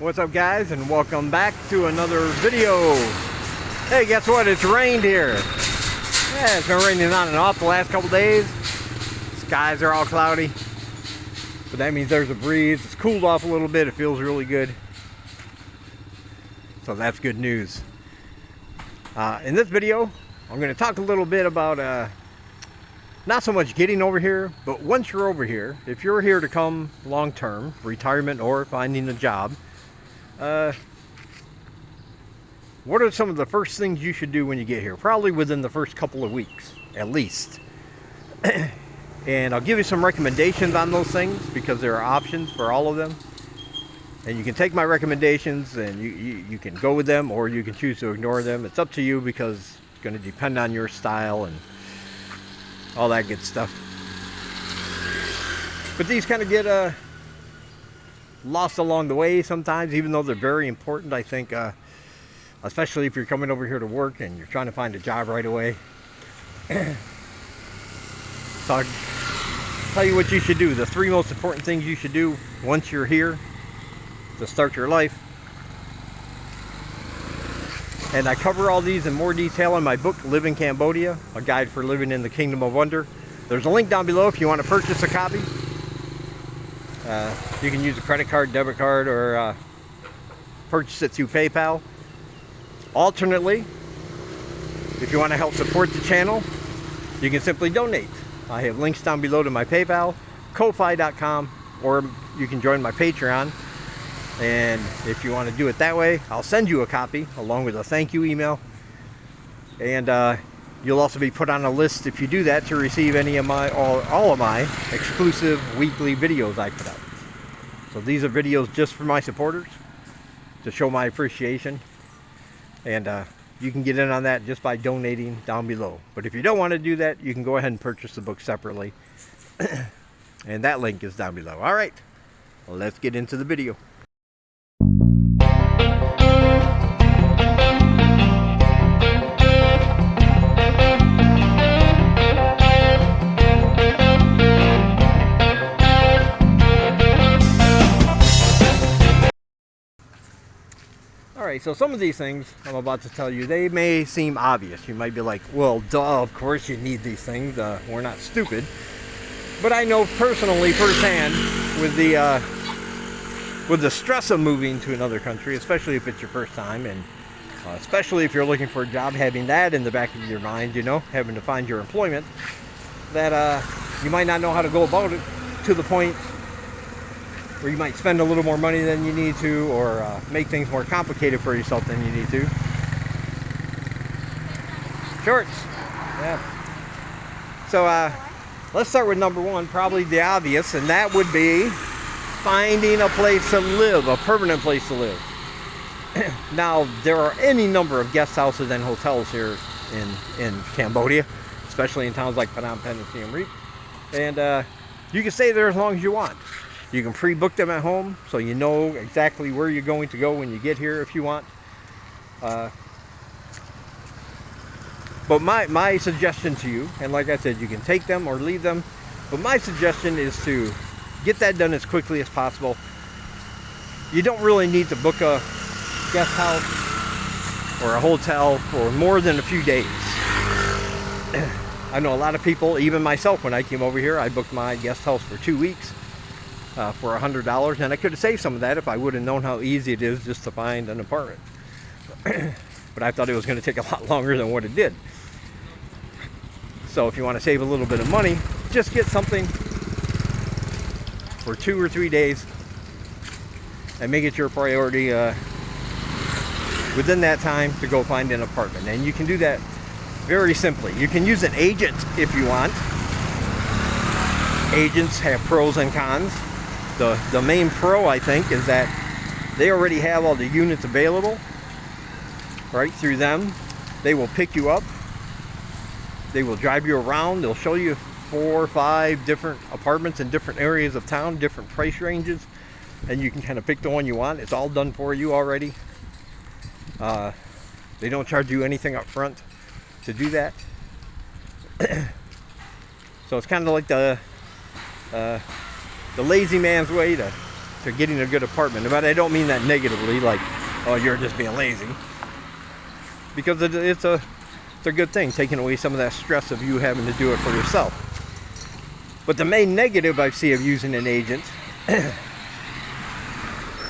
What's up, guys, and welcome back to another video. Hey, guess what? It's rained here. Yeah, it's been raining on and off the last couple days. Skies are all cloudy, but that means there's a breeze. It's cooled off a little bit. It feels really good, so that's good news. In this video, I'm going to talk a little bit about not so much getting over here, but once you're over here, if you're here to come long-term, retirement or finding a job, what are some of the first things you should do when you get here? Probably within the first couple of weeks, at least. And I'll give you some recommendations on those things because there are options for all of them. And you can take my recommendations and you can go with them, or you can choose to ignore them. It's up to you because it's going to depend on your style and all that good stuff. But these kind of get lost along the way sometimes, even though they're very important. I think especially if you're coming over here to work and you're trying to find a job right away. So I'll tell you what you should do. The three most important things you should do once you're here to start your life. And I cover all these in more detail in my book, Live in Cambodia, a guide for living in the Kingdom of Wonder. There's a link down below if you want to purchase a copy. You can use a credit card, debit card, or purchase it through PayPal. Alternately, if you want to help support the channel, you can simply donate. I have links down below to my PayPal, Ko-Fi.com, or you can join my Patreon. And if you want to do it that way, I'll send you a copy along with a thank you email. And you'll also be put on a list if you do that to receive any of my, all of my exclusive weekly videos I put out. So these are videos just for my supporters to show my appreciation. And you can get in on that just by donating down below. But if you don't want to do that, you can go ahead and purchase the book separately. And that link is down below. All right, well, let's get into the video. Alright, so some of these things I'm about to tell you, they may seem obvious. You might be like, well, duh, of course you need these things. We're not stupid. But I know personally, firsthand, with the stress of moving to another country, especially if it's your first time, and especially if you're looking for a job, having that in the back of your mind, you know, having to find your employment, that you might not know how to go about it, to the point where you might spend a little more money than you need to, or make things more complicated for yourself than you need to. Shorts. Yeah. So let's start with number one, probably the obvious, and that would be finding a place to live, a permanent place to live. Now, there are any number of guest houses and hotels here in Cambodia, especially in towns like Phnom Penh and Siem Reap. And you can stay there as long as you want. You can pre-book them at home, so you know exactly where you're going to go when you get here if you want. But my suggestion to you, and like I said, you can take them or leave them, but my suggestion is to get that done as quickly as possible. You don't really need to book a guest house or a hotel for more than a few days. I know a lot of people, even myself, when I came over here, I booked my guest house for 2 weeks. For $100, and I could have saved some of that if I would have known how easy it is just to find an apartment. But I thought it was going to take a lot longer than what it did. So if you want to save a little bit of money, just get something for 2 or 3 days and make it your priority within that time to go find an apartment. And you can do that very simply. You can use an agent if you want. Agents have pros and cons. The main pro, I think, is that they already have all the units available, right, through them. They will pick you up. They will drive you around. They'll show you 4 or 5 different apartments in different areas of town, different price ranges, and you can kind of pick the one you want. It's all done for you already. They don't charge you anything up front to do that. So it's kind of like the lazy man's way to to getting a good apartment. But I don't mean that negatively, like, oh, you're just being lazy. Because it's a good thing, taking away some of that stress of you having to do it for yourself. But the main negative I see of using an agent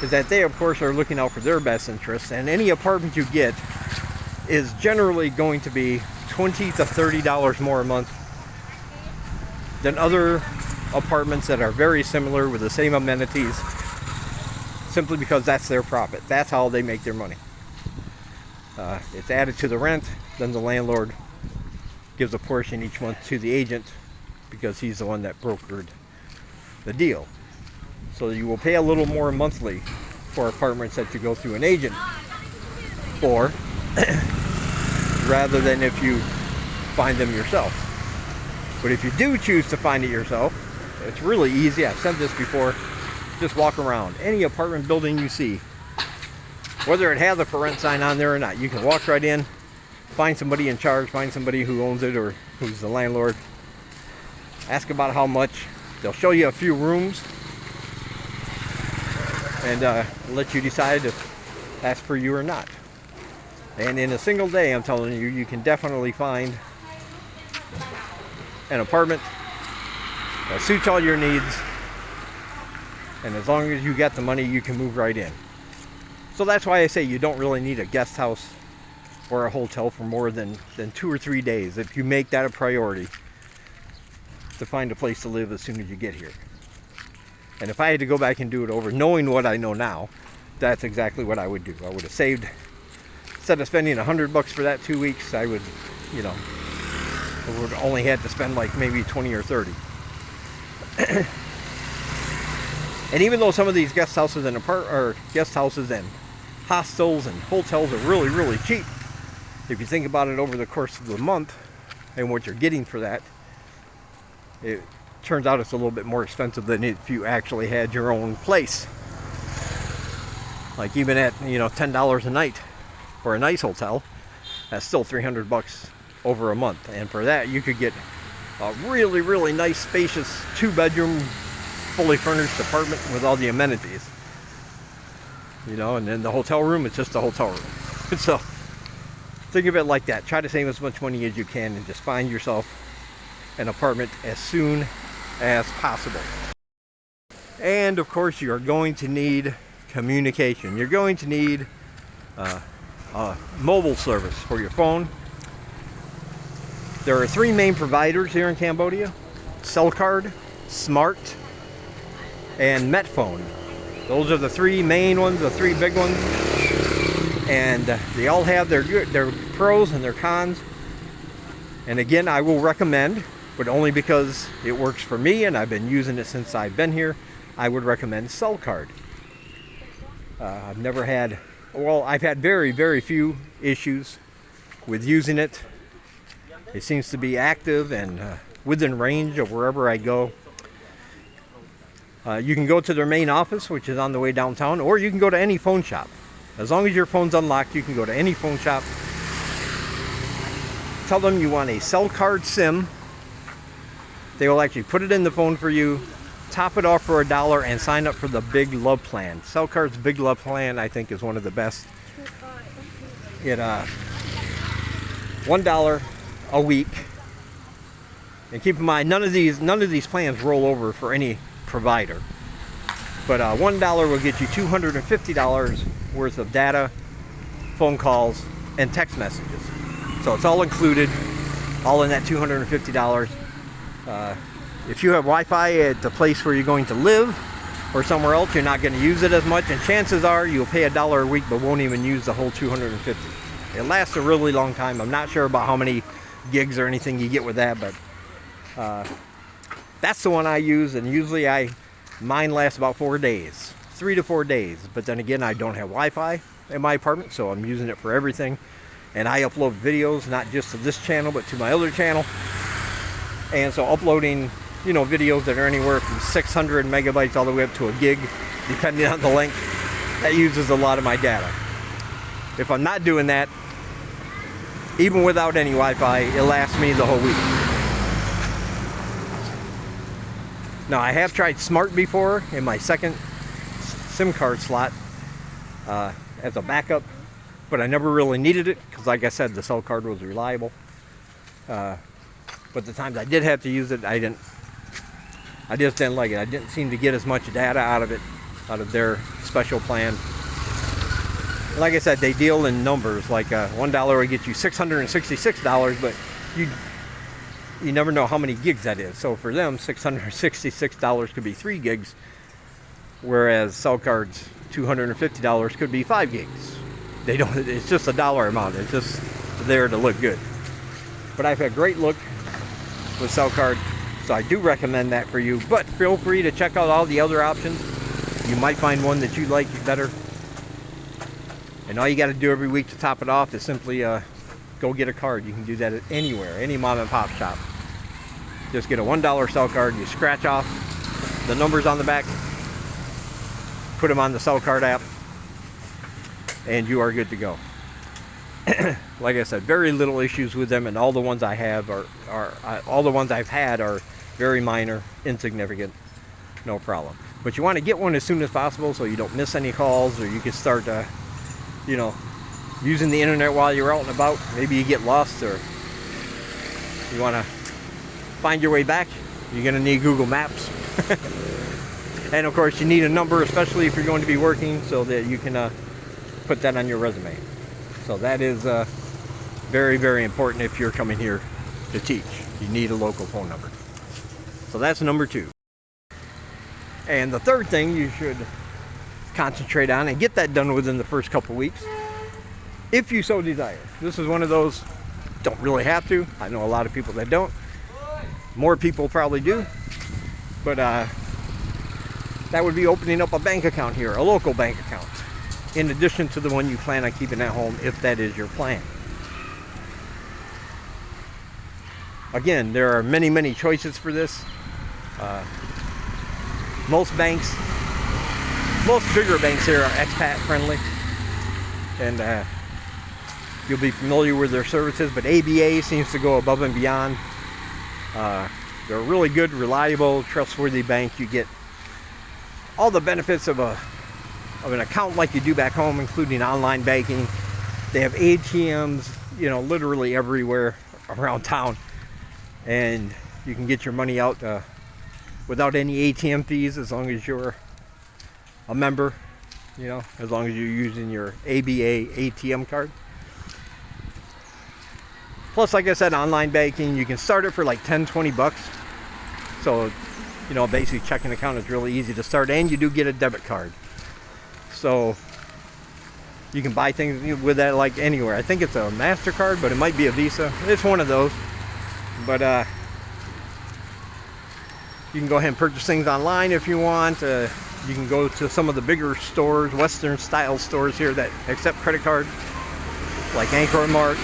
is that they, of course, are looking out for their best interests, and any apartment you get is generally going to be $20 to $30 more a month than other apartments that are very similar with the same amenities, simply because that's their profit. That's how they make their money. It's added to the rent, then the landlord gives a portion each month to the agent because he's the one that brokered the deal. So you will pay a little more monthly for apartments that you go through an agent for rather than if you find them yourself. But if you do choose to find it yourself, it's really easy. I've said this before. Just walk around any apartment building you see, whether it has a for rent sign on there or not. You can walk right in, find somebody in charge, find somebody who owns it or who's the landlord, ask about how much. They'll show you a few rooms and let you decide if that's for you or not. And in a single day, I'm telling you, you can definitely find an apartment that suits all your needs, and as long as you get the money, you can move right in. So that's why I say you don't really need a guest house or a hotel for more than 2 or 3 days if you make that a priority to find a place to live as soon as you get here. And if I had to go back and do it over, knowing what I know now, that's exactly what I would do. I would have saved, instead of spending $100 for that 2 weeks, I would, I would only had to spend like maybe 20 or 30. And even though some of these guest houses and hostels and hotels are really, really cheap, if you think about it over the course of the month and what you're getting for that, it turns out it's a little bit more expensive than if you actually had your own place. Like even at $10 a night for a nice hotel, that's still $300 over a month. And for that, you could get a really, really nice, spacious 2-bedroom, fully furnished apartment with all the amenities. And then the hotel room, it's just a hotel room. So think of it like that. Try to save as much money as you can and just find yourself an apartment as soon as possible. And of course, you're going to need communication. You're going to need a mobile service for your phone. There are 3 main providers here in Cambodia: Cellcard, Smart, and Metphone. Those are the 3 main ones, the 3 big ones. And they all have their pros and their cons. And again, I will recommend, but only because it works for me and I've been using it since I've been here, I would recommend Cellcard. I've never had, well, I've had very, very few issues with using it. It seems to be active and within range of wherever I go. You can go to their main office, which is on the way downtown, or you can go to any phone shop. As long as your phone's unlocked, you can go to any phone shop. Tell them you want a Cellcard SIM. They will actually put it in the phone for you, top it off for $1, and sign up for the Big Love Plan. Cellcard's Big Love Plan, I think, is one of the best. It $1 a week. And keep in mind, none of these plans roll over for any provider. But $1 will get you $250 worth of data, phone calls, and text messages. So it's all included, all in that $250. If you have Wi-Fi at the place where you're going to live or somewhere else, you're not going to use it as much, and chances are you'll pay $1 a week but won't even use the whole $250. It lasts a really long time. I'm not sure about how many gigs or anything you get with that, but that's the one I use, and usually mine lasts about 4 days, 3 to 4 days. But then again, I don't have Wi-Fi in my apartment, so I'm using it for everything. And I upload videos, not just to this channel, but to my other channel. And so uploading, videos that are anywhere from 600 megabytes all the way up to a gig, depending on the length, that uses a lot of my data. If I'm not doing that, even without any Wi-Fi, it lasts me the whole week. Now, I have tried Smart before in my second SIM card slot as a backup, but I never really needed it because, like I said, the cell card was reliable. But the times I did have to use it, I just didn't like it. I didn't seem to get as much data out of it, out of their special plan. Like I said, they deal in numbers. Like $1 will get you $666, but you never know how many gigs that is. So for them, $666 could be 3 gigs, whereas cell cards, $250 could be 5 gigs. They don't. It's just a dollar amount. It's just there to look good. But I've had great luck with cell card, so I do recommend that for you. But feel free to check out all the other options. You might find one that you like better. And all you got to do every week to top it off is simply go get a card. You can do that at anywhere, any mom and pop shop. Just get a $1 cell card. You scratch off the numbers on the back, put them on the cell card app, and you are good to go. Like I said, very little issues with them, and all the ones I have all the ones I've had are very minor, insignificant, no problem. But you want to get one as soon as possible so you don't miss any calls, or you can start you know, using the internet while you're out and about. Maybe you get lost, or you want to find your way back. You're going to need Google Maps. And of course you need a number, especially if you're going to be working, so that you can put that on your resume. So that is very, very important if you're coming here to teach. You need a local phone number. So that's number 2. And the third thing you should concentrate on, and get that done within the first couple weeks, if you so desire. This is one of those, don't really have to. I know a lot of people that don't. More people probably do. But that would be opening up a bank account here, a local bank account, in addition to the one you plan on keeping at home, if that is your plan. Again, there are many, many choices for this. Most bigger banks here are expat friendly, and you'll be familiar with their services, but ABA seems to go above and beyond. They're a really good, reliable, trustworthy bank. You get all the benefits of an account like you do back home, including online banking. They have ATMs, you know, literally everywhere around town, and you can get your money out without any ATM fees, as long as you're a member, you know, as long as you're using your ABA ATM card. Plus, like I said, online banking, you can start it for like $10-20. So, you know, a basic checking account is really easy to start, and you do get a debit card. So you can buy things with that like anywhere. I think it's a MasterCard, but it might be a Visa. It's one of those. But you can go ahead and purchase things online if you want. You can go to some of the bigger stores, Western style stores here that accept credit cards, like Anchor Mart,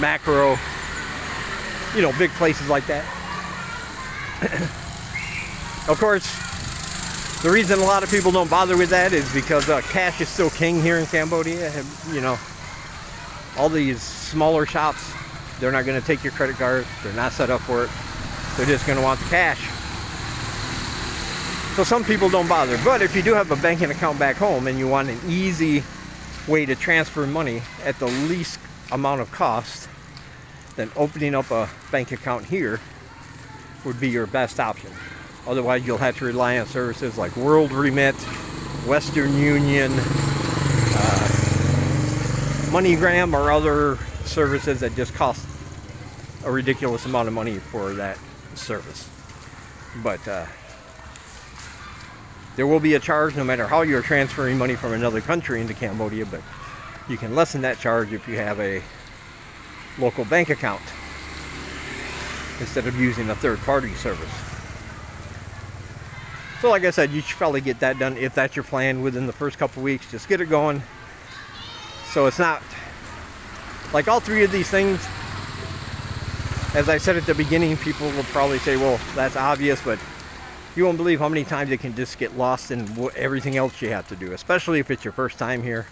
Macro, you know, big places like that. Of course, the reason a lot of people don't bother with that is because cash is still king here in Cambodia. You know, all these smaller shops, they're not going to take your credit card. They're not set up for it. They're just going to want the cash. So some people don't bother. But if you do have a banking account back home and you want an easy way to transfer money at the least amount of cost, then opening up a bank account here would be your best option. Otherwise, you'll have to rely on services like World Remit, Western Union, MoneyGram, or other services that just cost a ridiculous amount of money for that service. But there will be a charge no matter how you're transferring money from another country into Cambodia, but you can lessen that charge if you have a local bank account instead of using a third-party service. So like I said, you should probably get that done if that's your plan within the first couple weeks. Just get it going. So it's not like all 3 of these things, as I said at the beginning, people will probably say, well, that's obvious, but you won't believe how many times it can just get lost in everything else you have to do, especially if it's your first time here.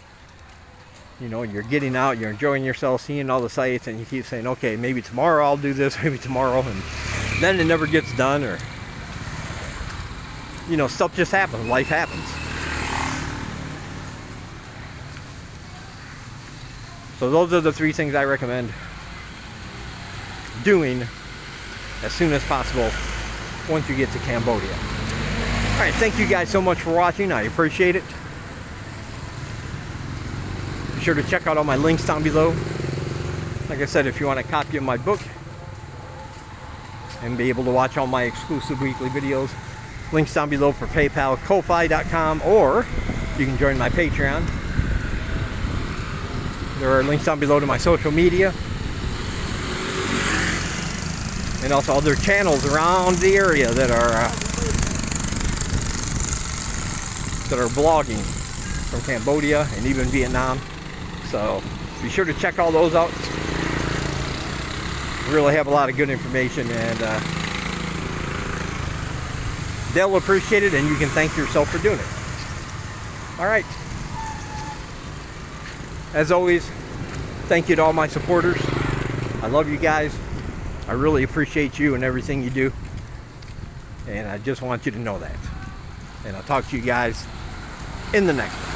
You know, you're getting out, you're enjoying yourself, seeing all the sights, and you keep saying, okay, maybe tomorrow I'll do this, maybe tomorrow, and then it never gets done, or you know, stuff just happens. Life happens. So those are the 3 things I recommend doing as soon as possible once you get to Cambodia. All right, thank you guys so much for watching. I appreciate it. Be sure to check out all my links down below. Like I said, if you want a copy of my book and be able to watch all my exclusive weekly videos, links down below for PayPal, Ko-Fi.com, or you can join my Patreon. There are links down below to my social media and also other channels around the area that are blogging from Cambodia and even Vietnam. So be sure to check all those out. We really have a lot of good information, and they'll appreciate it, and you can thank yourself for doing it. All right. As always, thank you to all my supporters. I love you guys. I really appreciate you and everything you do. And I just want you to know that. And I'll talk to you guys in the next one.